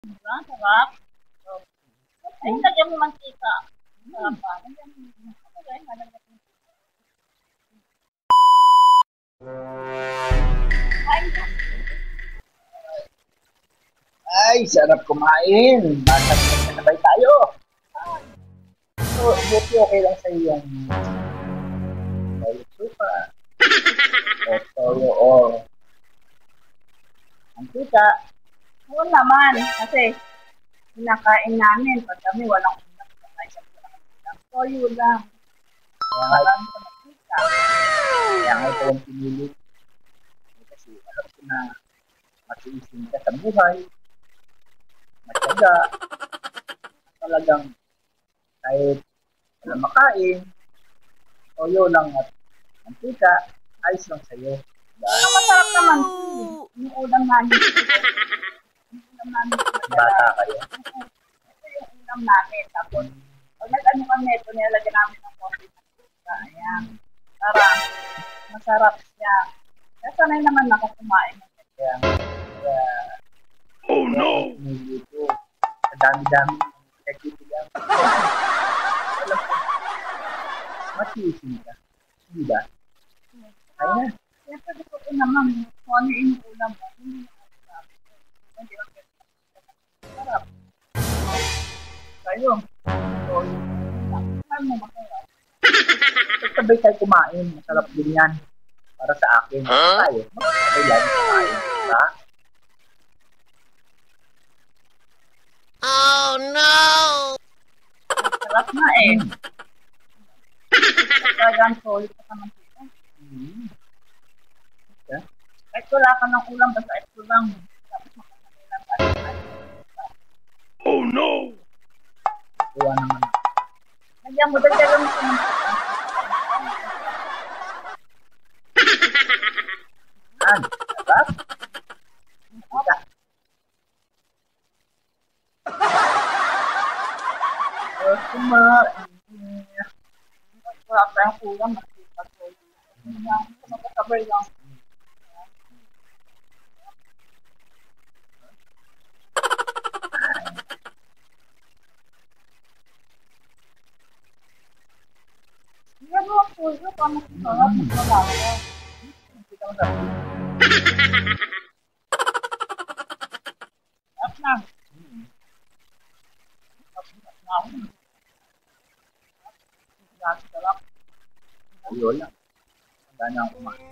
Diba? Sarap. So, ay, lagyan mo mantika. Sarap pa. Lagyan mo. Okay, lagyan mo. Kain ka. Ay, sarap kumain. Basta sabay tayo. So, buti okay lang sa iyo yung toyo suka o toyo o mantika. Oo naman. Kasi, pinakain namin. Pag kami walang ulam. Kaya sa ulam. Toyo lang. Parang sa mantika. Kaya nga ito yung pinili. Kasi alam ko na matiisin ka sa buhay. Matyaga. Talagang kahit wala makain, toyo lang at mantika, ayos lang sa'yo. Pero masarap naman. Yung ulam namin. Yung ulam namin. Bata kayo. Ito yung ulam namin. Tapos, pag nag-ano kami, ito nilalagyan namin ng konti ng suka. Ayan. Para masarap siya. Kaya sanay naman ako kumain. Kaya, oh no! Nilito. Sa dami-dami nagtitigang. Alam ko, matiisin ka. Hindi ba? Kaya na. Kaya sabi ko naman, kung ano yung ulam mo, hindi na masarap. Hindi ako masarap. Kayo. So, saan mo masarap? Sabay tayo kumain. Masarap din yan. Para sa akin. Tayo. Sabay lang kumain. Diba? Oh no! Masarap na eh. Talagang solid ka naman dito. Yeah. Kahit wala ka ng ulam, basta ito lang. Tapos makasanay lang ka. Oh no! Kuha naman. Nagyan mo, dagdagan mo sa mga Yan. Diba? Mantika. Kumain. wala tayong ulam. Masipag ko. Sabay lang. Hindi mo ang puso, paano sarap ng palasa. Hindi ka masarap. At na. Ayun lang. Handa na ako kumain.